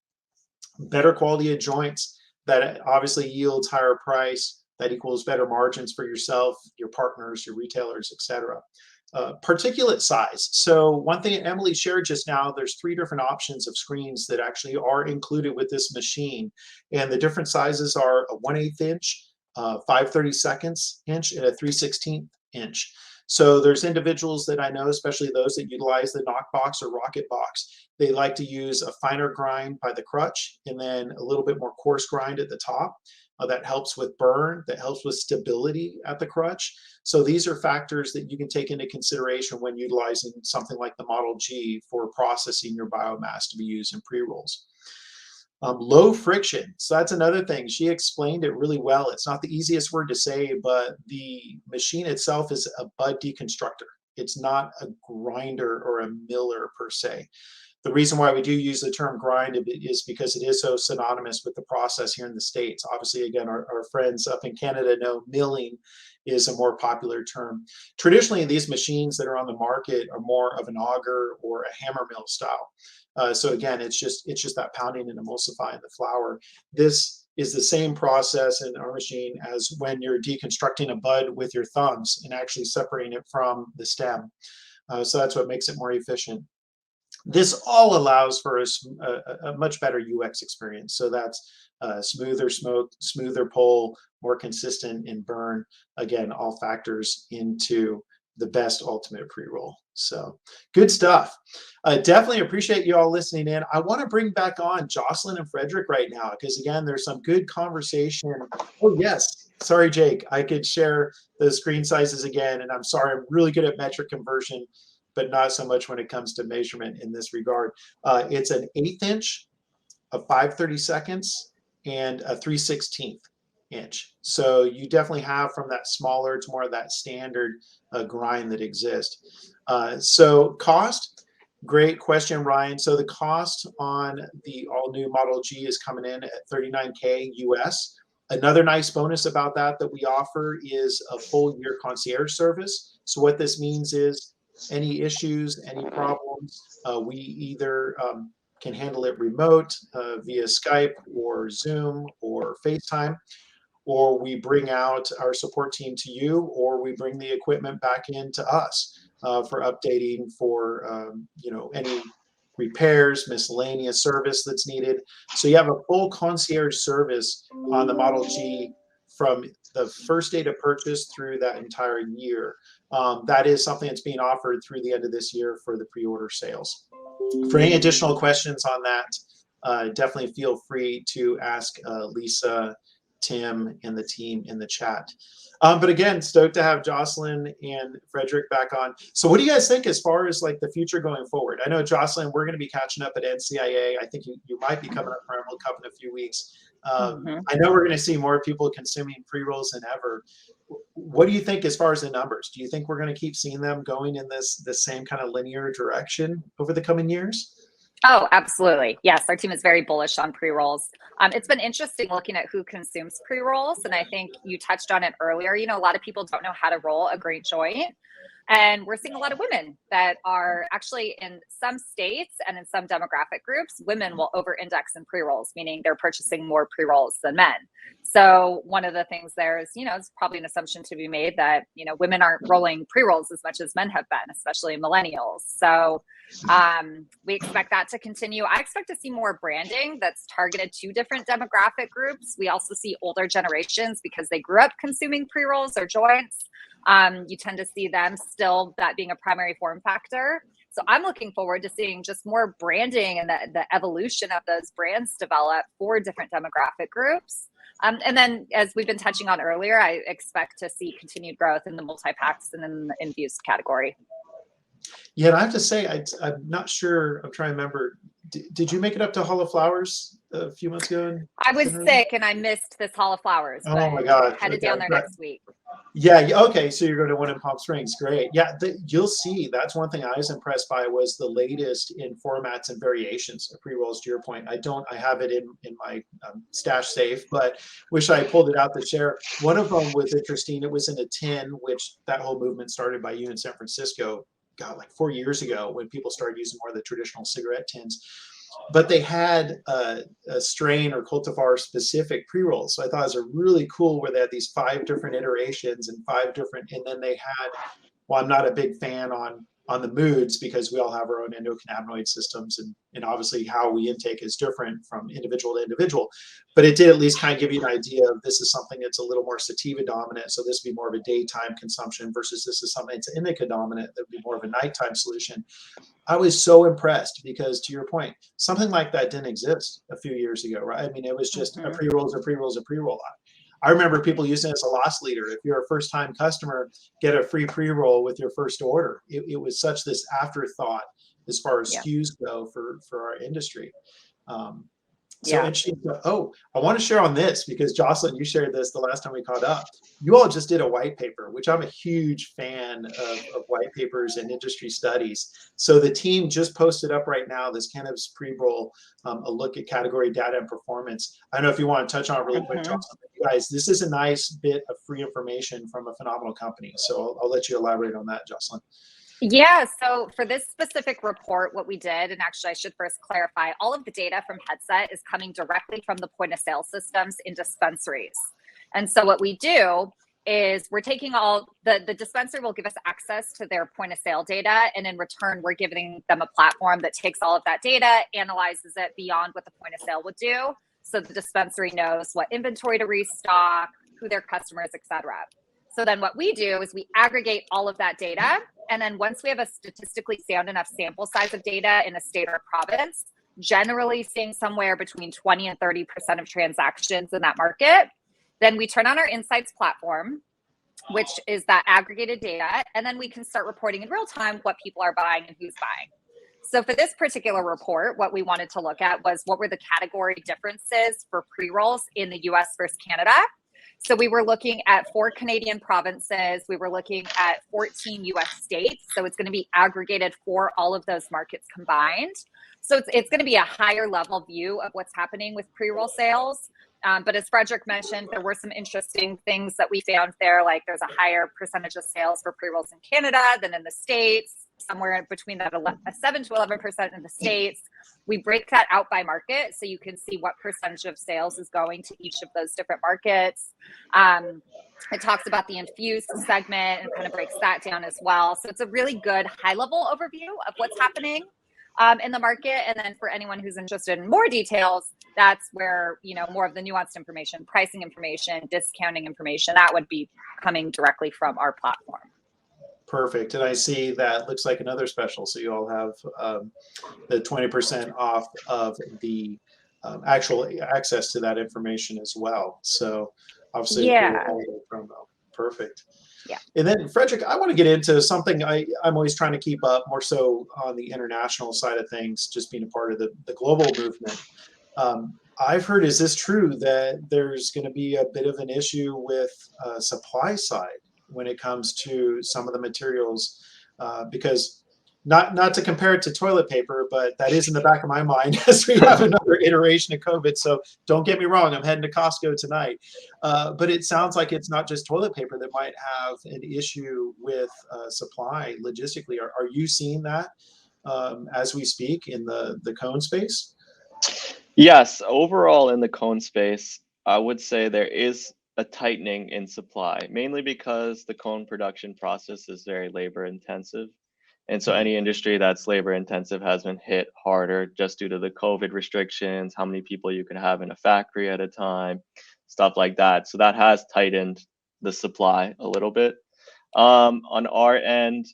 Better quality of joints, that obviously yields higher price, that equals better margins for yourself, your partners, your retailers, etc. Particulate size. So one thing Emily shared just now, there's 3 different options of screens that actually are included with this machine. And the different sizes are a 1/8 inch, 5/32 inch, and a 3/16 inch. So there's individuals that I know, especially those that utilize the knock box or rocket box. They like to use a finer grind by the crutch and then a little bit more coarse grind at the top. That helps with burn, that helps with stability at the crutch. So these are factors that you can take into consideration when utilizing something like the Model G for processing your biomass to be used in pre-rolls. Low friction. So that's another thing. She explained it really well. It's not the easiest word to say, but the machine itself is a bud deconstructor. It's not a grinder or a miller per se. The reason why we do use the term grind is because it is so synonymous with the process here in the States. Obviously, again, our friends up in Canada know milling is a more popular term. Traditionally, these machines that are on the market are more of an auger or a hammer mill style. So again, it's just that pounding and emulsifying the flour. This is the same process in our machine as when you're deconstructing a bud with your thumbs and actually separating it from the stem. So that's what makes it more efficient. This all allows for a much better UX experience. So that's smoother smoke, smoother pull, more consistent in burn. Again, all factors into the best ultimate pre-roll. So good stuff. Definitely appreciate you all listening in. I want to bring back on Jocelyn and Fredrik right now, because again, there's some good conversation. Oh yes, sorry, Jake, I could share the screen sizes again. And I'm sorry, I'm really good at metric conversion, but not so much when it comes to measurement in this regard. It's an 1/8 inch, a 5/32, and a 3/16 inch. So you definitely have from that smaller to more of that standard grind that exists. So cost, great question, Ryan. So the cost on the all new Model G is coming in at $39K US. Another nice bonus about that we offer is a full year concierge service. So what this means is any issues, any problems, we either can handle it remote via Skype or Zoom or FaceTime, or we bring out our support team to you, or we bring the equipment back in to us for updating for any repairs, miscellaneous service that's needed. So you have a full concierge service on the Model G from the first day to purchase through that entire year. That is something that's being offered through the end of this year for the pre-order sales. For any additional questions on that, definitely feel free to ask Lisa, Tim, and the team in the chat. But again, stoked to have Jocelyn and Fredrik back on. So what do you guys think as far as like the future going forward? I know, Jocelyn, we're going to be catching up at NCIA. I think you might be coming up for Emerald Cup in a few weeks. I know we're going to see more people consuming pre-rolls than ever. What do you think as far as the numbers? Do you think we're going to keep seeing them going in this same kind of linear direction over the coming years? Oh, absolutely. Yes, our team is very bullish on pre-rolls. It's been interesting looking at who consumes pre-rolls. And I think you touched on it earlier. You know, a lot of people don't know how to roll a great joint. And we're seeing a lot of women that are actually in some states and in some demographic groups, women will over-index in pre-rolls, meaning they're purchasing more pre-rolls than men. So one of the things there is, it's probably an assumption to be made that, women aren't rolling pre-rolls as much as men have been, especially millennials. So we expect that to continue. I expect to see more branding that's targeted to different demographic groups. We also see older generations because they grew up consuming pre-rolls or joints. You tend to see them still that being a primary form factor. So I'm looking forward to seeing just more branding and the evolution of those brands develop for different demographic groups. And then, as we've been touching on earlier, I expect to see continued growth in the multi-packs and in the infused category. Yeah, and I have to say, I'm not sure. I'm trying to remember. Did you make it up to Hall of Flowers a few months ago? I was sick and I missed this Hall of Flowers. Oh my God! Headed down there next week. Yeah. Okay. So you're going to one in Palm Springs. Great. Yeah. You'll see. That's one thing I was impressed by was the latest in formats and variations of pre-rolls. To your point, I have it in my stash safe, but wish I pulled it out to share. One of them was interesting. It was in a tin, which that whole movement started by you in San Francisco. God, like 4 years ago when people started using more of the traditional cigarette tins. But they had a strain or cultivar specific pre-rolls. So I thought it was a really cool where they had these 5 different iterations and 5 different, and then they had, well, I'm not a big fan on on the moods, because we all have our own endocannabinoid systems, and obviously how we intake is different from individual to individual. But it did at least kind of give you an idea of, this is something that's a little more sativa dominant, so this would be more of a daytime consumption, versus this is something that's indica dominant, that would be more of a nighttime solution. I was so impressed, because to your point, something like that didn't exist a few years ago, right? I mean, it was just a pre-rolls, a pre-rolls, a pre-roll. I remember people using it as a loss leader. If you're a first-time customer, get a free pre-roll with your first order. It was such this afterthought as far as SKUs go for our industry. So interesting. Oh, I want to share on this, because Jocelyn, you shared this the last time we caught up. You all just did a white paper, which I'm a huge fan of white papers and industry studies. So the team just posted up right now this cannabis pre-roll, a look at category data and performance. I don't know if you want to touch on it really quick, Jocelyn. You guys, this is a nice bit of free information from a phenomenal company. So I'll let you elaborate on that, Jocelyn. Yeah, so for this specific report, what we did, and actually I should first clarify, all of the data from Headset is coming directly from the point of sale systems in dispensaries. And so what we do is we're taking all, the dispensary will give us access to their point of sale data, and in return, we're giving them a platform that takes all of that data, analyzes it beyond what the point of sale would do, so the dispensary knows what inventory to restock, who their customers, et cetera. So then what we do is we aggregate all of that data. And then once we have a statistically sound enough sample size of data in a state or province, generally seeing somewhere between 20 and 30% of transactions in that market, then we turn on our insights platform, which is that aggregated data. And then we can start reporting in real time what people are buying and who's buying. So for this particular report, what we wanted to look at was, what were the category differences for pre-rolls in the US versus Canada. So we were looking at 4 Canadian provinces. We were looking at 14 US states. So it's going to be aggregated for all of those markets combined. So it's going to be a higher level view of what's happening with pre-roll sales. But as Fredrik mentioned, there were some interesting things that we found there, like there's a higher percentage of sales for pre-rolls in Canada than in the States, somewhere between that 7 to 11% in the States. We break that out by market, so you can see what percentage of sales is going to each of those different markets. It talks about the infused segment and kind of breaks that down as well. So it's a really good high-level overview of what's happening in the market. And then for anyone who's interested in more details, that's where, you know, more of the nuanced information, pricing information, discounting information, that would be coming directly from our platform. Perfect. And I see that looks like another special. So you all have the 20% off of the actual access to that information as well. So obviously, yeah, promo. Perfect. Yeah. And then Fredrik, I want to get into something I'm always trying to keep up, more so on the international side of things, just being a part of the global movement. I've heard, is this true, that there's going to be a bit of an issue with supply side when it comes to some of the materials, because not to compare it to toilet paper, but that is in the back of my mind as we have another iteration of COVID. So don't get me wrong, I'm heading to Costco tonight. But it sounds like it's not just toilet paper that might have an issue with supply logistically. Are you seeing that as we speak in the cone space? Yes, overall in the cone space, I would say there is a tightening in supply, mainly because the cone production process is very labor intensive. And so any industry that's labor intensive has been hit harder just due to the COVID restrictions, how many people you can have in a factory at a time, stuff like that. So that has tightened the supply a little bit. On our end,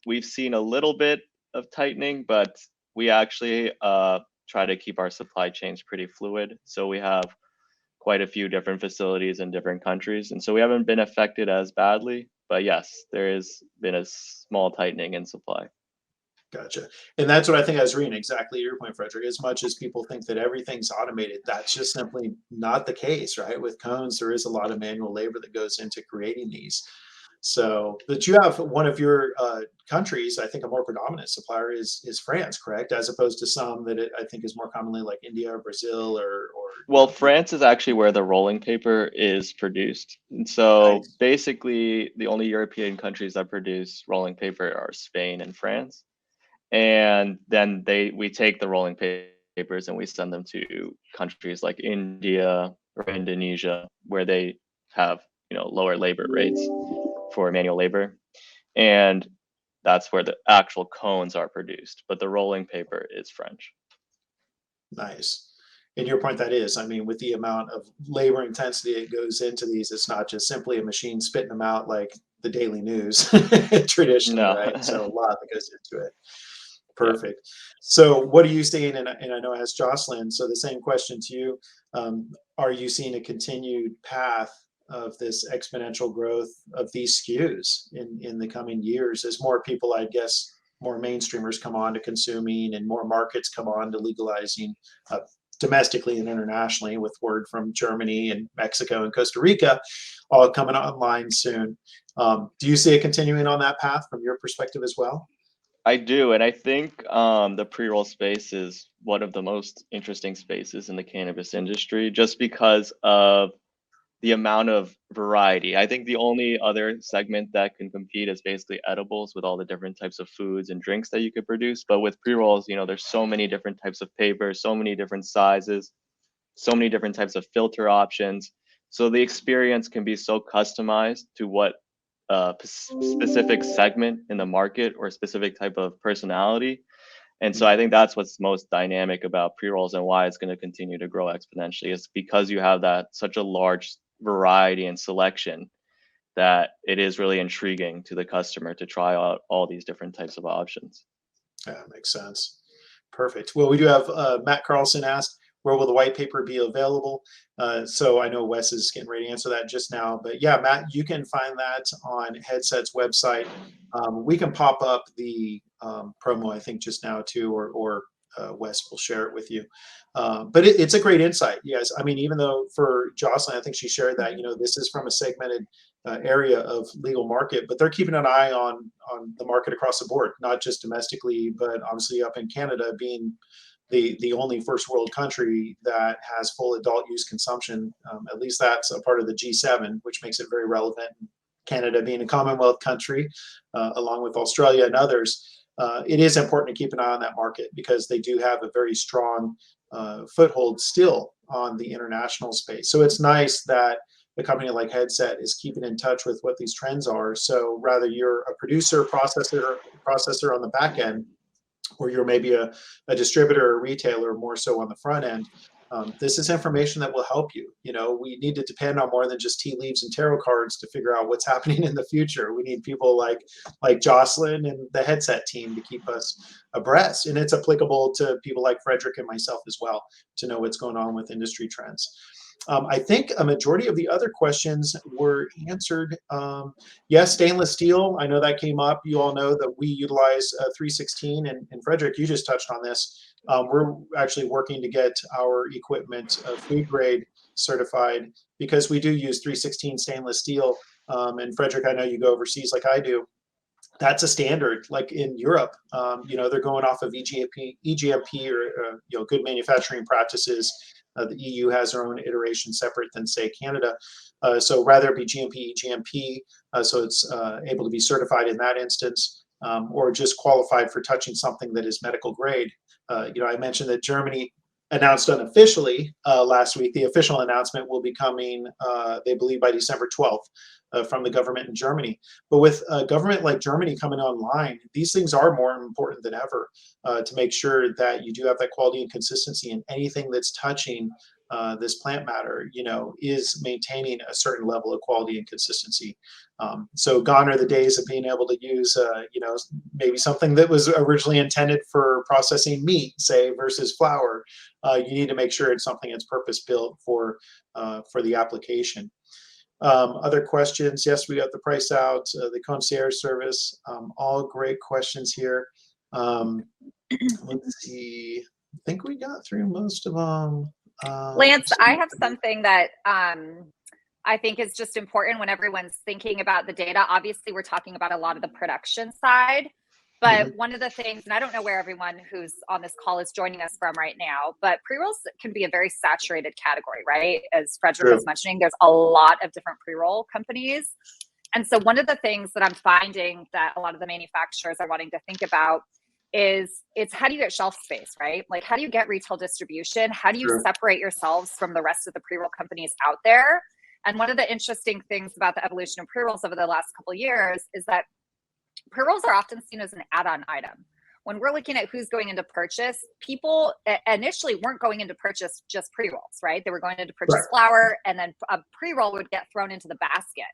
we've seen a little bit of tightening, but we actually try to keep our supply chains pretty fluid. So we have quite a few different facilities in different countries. And so we haven't been affected as badly, but yes, there has been a small tightening in supply. Gotcha. And that's what I think I was reading, exactly your point, Fredrik. As much as people think that everything's automated, that's just simply not the case, right? With cones, there is a lot of manual labor that goes into creating these. So, but you have one of your countries, I think a more predominant supplier is France, correct? As opposed to some that I think is more commonly like India or Brazil or. Well, France is actually where the rolling paper is produced. And so Nice. basically the only European countries that produce rolling paper are Spain and France. And then we take the rolling papers and we send them to countries like India or Indonesia, where they have, you know, lower labor rates for manual labor. And that's where the actual cones are produced, but the rolling paper is French. Nice. And your point, that is, I mean, with the amount of labor intensity that goes into these, it's not just simply a machine spitting them out like the Daily News traditionally, No. right? So a lot that goes into it. Yeah. Perfect. So what are you seeing? And I know I asked Jocelyn, so the same question to you. Are you seeing a continued path of this exponential growth of these SKUs in the coming years as more people, I guess, more mainstreamers come on to consuming and more markets come on to legalizing domestically and internationally, with word from Germany and Mexico and Costa Rica all coming online soon? Do you see it continuing on that path from your perspective as well? I do, and I think the pre-roll space is one of the most interesting spaces in the cannabis industry, just because of the amount of variety. I think the only other segment that can compete is basically edibles, with all the different types of foods and drinks that you could produce. But with pre-rolls, there's so many different types of paper, so many different sizes, so many different types of filter options. So the experience can be so customized to what specific segment in the market or specific type of personality. And so I think that's what's most dynamic about pre-rolls and why it's going to continue to grow exponentially, is because you have that such a large variety and selection that it is really intriguing to the customer to try out all these different types of options. Yeah, makes sense. Perfect. Well, we do have Matt Carlson asked, where will the white paper be available? So I know Wes is getting ready to answer that just now, but yeah, Matt, you can find that on Headset's website. We can pop up the promo, I think, just now too, or Wes will share it with you. But it's a great insight. Yes, I mean, even though for Jocelyn, I think she shared that, this is from a segmented area of legal market, but they're keeping an eye on the market across the board, not just domestically, but obviously up in Canada, being the only first world country that has full adult use consumption. At least that's a part of the G7, which makes it very relevant. Canada being a Commonwealth country, along with Australia and others, it is important to keep an eye on that market, because they do have a very strong foothold still on the international space. So it's nice that a company like Headset is keeping in touch with what these trends are. So rather you're a producer, processor on the back end, or you're maybe a distributor or retailer more so on the front end, this is information that will help you. We need to depend on more than just tea leaves and tarot cards to figure out what's happening in the future. We need people like Jocelyn and the Headset team to keep us abreast. And it's applicable to people like Fredrik and myself as well, to know what's going on with industry trends. I think a majority of the other questions were answered. Yes, stainless steel. I know that came up. You all know that we utilize 316, and Fredrik, you just touched on this. We're actually working to get our equipment food grade certified, because we do use 316 stainless steel. And Fredrik, I know you go overseas like I do. That's a standard, like in Europe. They're going off of EGMP or good manufacturing practices. The EU has their own iteration separate than, say, Canada. So rather it be GMP, EGMP, so it's able to be certified in that instance, or just qualified for touching something that is medical grade. I mentioned that Germany announced unofficially last week. The official announcement will be coming, they believe, by December 12th. From the government in Germany. But with a government like Germany coming online, these things are more important than ever, to make sure that you do have that quality and consistency, and anything that's touching this plant matter, is maintaining a certain level of quality and consistency. So gone are the days of being able to use, maybe something that was originally intended for processing meat, say, versus flour. You need to make sure it's something that's purpose built for the application. Other questions? Yes, we got the price out, the concierge service, all great questions here. Let's see. I think we got through most of them. Lance, I have something that I think is just important when everyone's thinking about the data. Obviously, we're talking about a lot of the production side. But one of the things, and I don't know where everyone who's on this call is joining us from right now, but pre-rolls can be a very saturated category, right? As Fredrik was mentioning, there's a lot of different pre-roll companies. And so one of the things that I'm finding that a lot of the manufacturers are wanting to think about is it's how do you get shelf space, right? Like, how do you get retail distribution? How do you separate yourselves from the rest of the pre-roll companies out there? And one of the interesting things about the evolution of pre-rolls over the last couple of years is that pre-rolls are often seen as an add-on item. When we're looking at who's going into purchase, people initially weren't going into purchase just pre-rolls, right? They were going into purchase flower, and then a pre-roll would get thrown into the basket.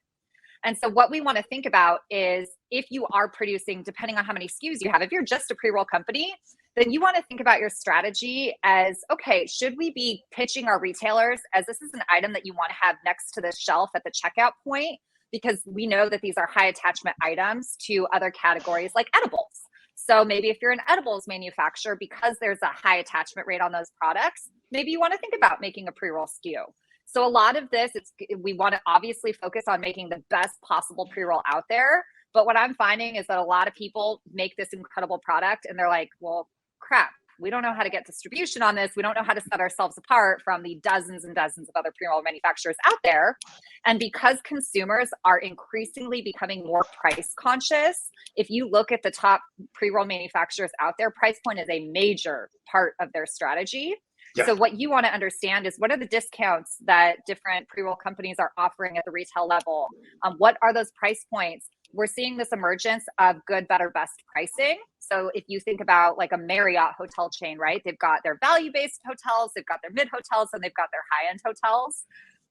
And so what we want to think about is, if you are producing, depending on how many SKUs you have, if you're just a pre-roll company, then you want to think about your strategy as, okay, should we be pitching our retailers as this is an item that you want to have next to the shelf at the checkout point? Because we know that these are high attachment items to other categories like edibles. So maybe if you're an edibles manufacturer, because there's a high attachment rate on those products, maybe you want to think about making a pre-roll SKU. So a lot of this, we want to obviously focus on making the best possible pre-roll out there. But what I'm finding is that a lot of people make this incredible product and they're like, well, crap, we don't know how to get distribution on this. We don't know how to set ourselves apart from the dozens and dozens of other pre-roll manufacturers out there. And because consumers are increasingly becoming more price conscious, if you look at the top pre-roll manufacturers out there, price point is a major part of their strategy. Yeah. So what you want to understand is, what are the discounts that different pre-roll companies are offering at the retail level? What are those price points? We're seeing this emergence of good, better, best pricing. So if you think about like a Marriott hotel chain, right? They've got their value-based hotels, they've got their mid hotels, and they've got their high-end hotels.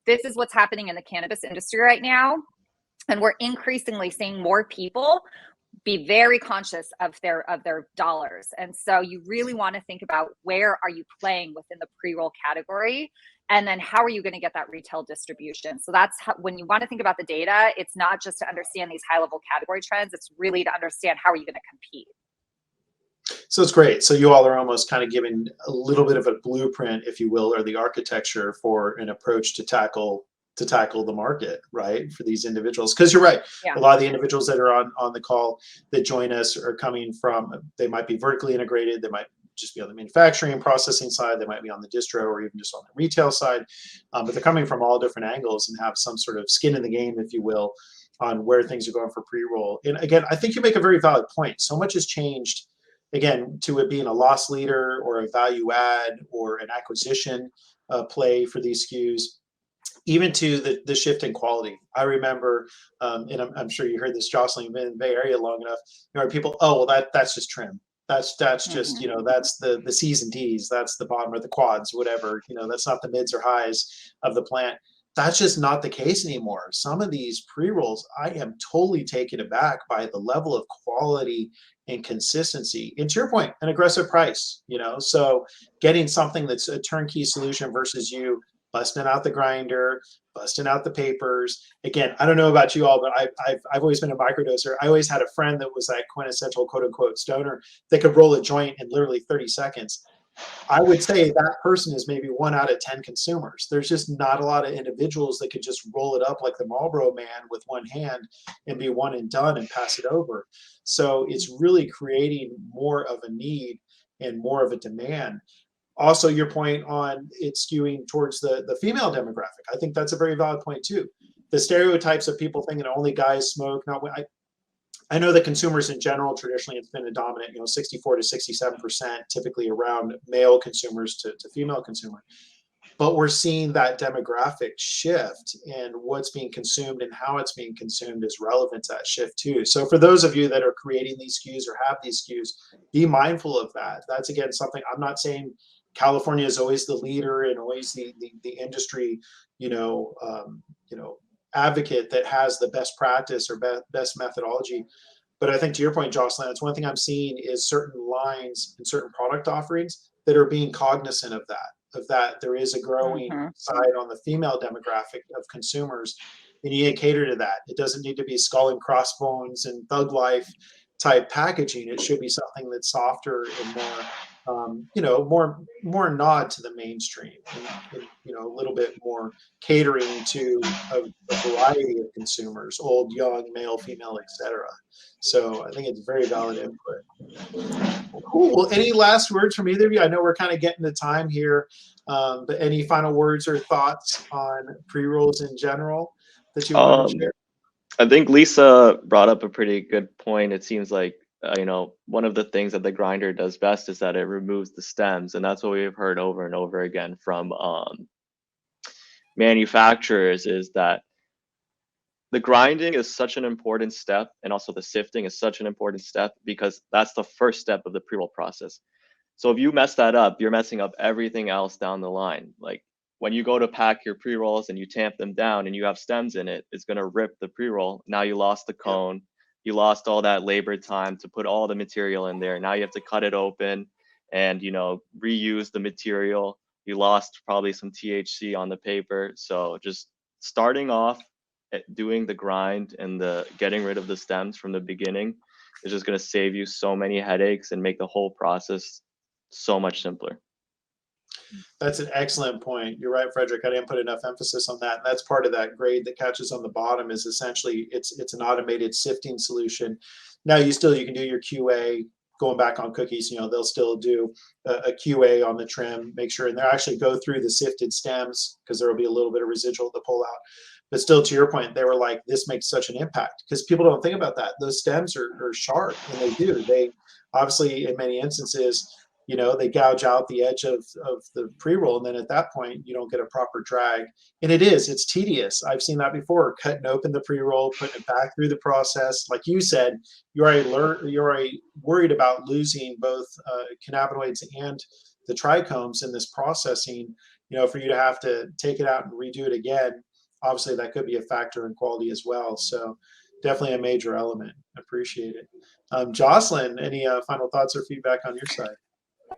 This is what's happening in the cannabis industry right now. And we're increasingly seeing more people be very conscious of their dollars. And so you really want to think about, where are you playing within the pre-roll category? And then how are you going to get that retail distribution? So that's how, when you want to think about the data, it's not just to understand these high level category trends, it's really to understand how are you going to compete. So it's great. So you all are almost kind of giving a little bit of a blueprint, if you will, or the architecture for an approach to tackle the market, right, for these individuals. Because you're right, a lot of the individuals that are on the call that join us are coming from, they might be vertically integrated, they might just be on the manufacturing and processing side, they might be on the distro or even just on the retail side, but they're coming from all different angles and have some sort of skin in the game, if you will, on where things are going for pre-roll. And again, I think you make a very valid point. So much has changed, again, to it being a loss leader or a value add or an acquisition play for these SKUs, even to the shift in quality. I remember, and I'm sure you heard this, Jocelyn, you've been in the Bay Area long enough, you know, people, oh, well, that's just trim. That's just, you know, that's the C's and D's, that's the bottom or the quads, whatever, you know, that's not the mids or highs of the plant. That's just not the case anymore. Some of these pre-rolls, I am totally taken aback by the level of quality and consistency. And to your point, an aggressive price, you know, so getting something that's a turnkey solution versus you busting out the grinder, busting out the papers. Again, I don't know about you all, but I've always been a microdoser. I always had a friend that was that quintessential quote unquote stoner that could roll a joint in literally 30 seconds. I would say that person is maybe 1 out of 10 consumers. There's just not a lot of individuals that could just roll it up like the Marlboro man with one hand and be one and done and pass it over. So it's really creating more of a need and more of a demand. Also, your point on it skewing towards the female demographic, I think that's a very valid point too. The stereotypes of people thinking only guys smoke. I know that consumers in general, traditionally, it's been a dominant, you know, 64 to 67%, typically around male consumers to female consumer. But we're seeing that demographic shift, and what's being consumed and how it's being consumed is relevant to that shift too. So for those of you that are creating these SKUs or have these SKUs, be mindful of that. That's, again, something I'm not saying California is always the leader and always the industry, advocate that has the best practice or best methodology. But I think, to your point, Jocelyn, that's one thing I'm seeing is certain lines and certain product offerings that are being cognizant of that there is a growing side on the female demographic of consumers, and you need to cater to that. It doesn't need to be skull and crossbones and thug life type packaging. It should be something that's softer and more, more nod to the mainstream, and a little bit more catering to a variety of consumers, old, young, male, female, etc. So I think it's very valid input. Cool. Well, any last words from either of you? I know we're kind of getting to time here, but any final words or thoughts on pre-rolls in general that you want to share? I think Lisa brought up a pretty good point. It seems like, one of the things that the grinder does best is that it removes the stems. And that's what we've heard over and over again from manufacturers, is that the grinding is such an important step, and also the sifting is such an important step because that's the first step of the pre-roll process. So if you mess that up, you're messing up everything else down the line. Like when you go to pack your pre-rolls and you tamp them down and you have stems in it, it's going to rip the pre-roll. Now you lost the cone. You lost all that labor time to put all the material in there. Now you have to cut it open and, you know, reuse the material. You lost probably some THC on the paper. So just starting off at doing the grind and the getting rid of the stems from the beginning is just going to save you so many headaches and make the whole process so much simpler. That's an excellent point. You're right, Fredrik. I didn't put enough emphasis on that. And that's part of that grade that catches on the bottom is essentially it's an automated sifting solution. Now you can do your QA going back on cookies. You know, they'll still do a QA on the trim, make sure, and they'll actually go through the sifted stems because there will be a little bit of residual to pull out. But still, to your point, they were like, this makes such an impact because people don't think about that. Those stems are sharp, and they do. They obviously, in many instances, you know, they gouge out the edge of the pre-roll, and then at that point, you don't get a proper drag. And it's tedious. I've seen that before, cutting open the pre-roll, putting it back through the process. Like you said, you're already worried about losing both cannabinoids and the trichomes in this processing. You know, for you to have to take it out and redo it again, obviously that could be a factor in quality as well. So definitely a major element. Appreciate it. Jocelyn, any final thoughts or feedback on your side?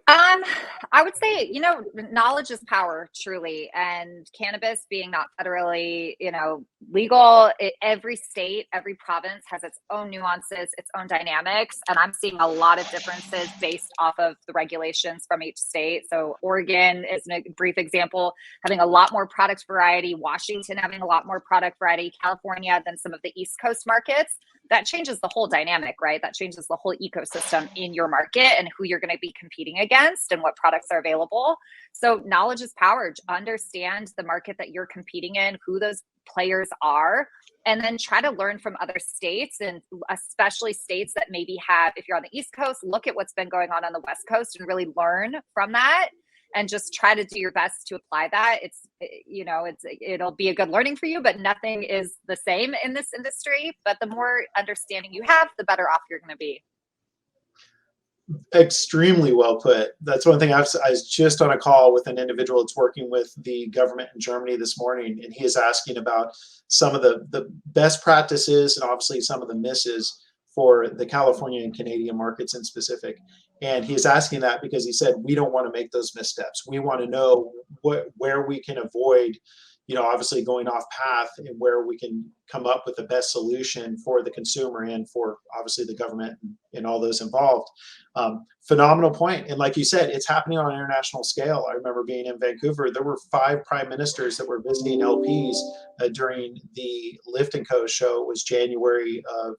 I would say, you know, knowledge is power, truly. And cannabis being not federally, you know, legal, every state, every province has its own nuances, its own dynamics. And I'm seeing a lot of differences based off of the regulations from each state. So Oregon is a brief example, having a lot more product variety, Washington having a lot more product variety, California than some of the East Coast markets. That changes the whole dynamic, right? That changes the whole ecosystem in your market and who you're going to be competing against and what products are available. So knowledge is power. Understand the market that you're competing in, who those players are, and then try to learn from other states, and especially states that maybe have, if you're on the East Coast, look at what's been going on the West Coast and really learn from that. And just try to do your best to apply that. It'll be a good learning for you, but nothing is the same in this industry. But the more understanding you have, the better off you're going to be. Extremely well put. That's one thing I was just on a call with an individual that's working with the government in Germany this morning, and he is asking about some of the best practices and obviously some of the misses for the California and Canadian markets in specific. And he's asking that because he said, we don't want to make those missteps. We want to know where we can avoid, you know, obviously going off path, and where we can come up with the best solution for the consumer and for obviously the government and all those involved. Phenomenal point. And like you said, it's happening on an international scale. I remember being in Vancouver, there were 5 prime ministers that were visiting LPs during the Lift & Co show. It was January of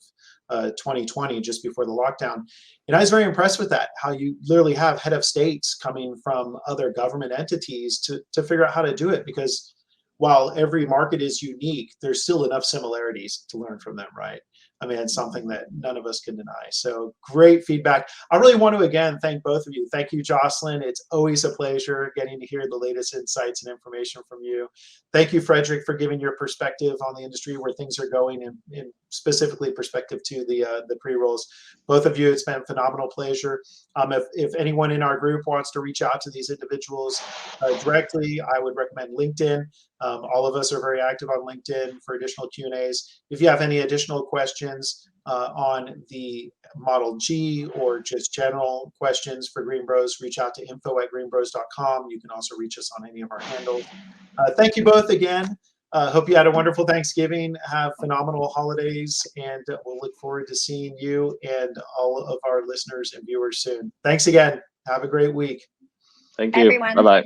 2020, just before the lockdown. And I was very impressed with that, how you literally have head of states coming from other government entities to figure out how to do it, because while every market is unique, there's still enough similarities to learn from them, right? I mean, it's something that none of us can deny. So great feedback. I really want to, again, thank both of you. Thank you, Jocelyn. It's always a pleasure getting to hear the latest insights and information from you. Thank you, Fredrik, for giving your perspective on the industry, where things are going, and specifically perspective to the pre-rolls. Both of you, it's been a phenomenal pleasure. If anyone in our group wants to reach out to these individuals directly, I would recommend LinkedIn. All of us are very active on LinkedIn for additional Q&As. If you have any additional questions on the Model G or just general questions for GreenBroz, reach out to info@GreenBroz.com. You can also reach us on any of our handles. Thank you both again. Hope you had a wonderful Thanksgiving. Have phenomenal holidays, and we'll look forward to seeing you and all of our listeners and viewers soon. Thanks again. Have a great week. Thank Bye, you. everyone. Bye-bye.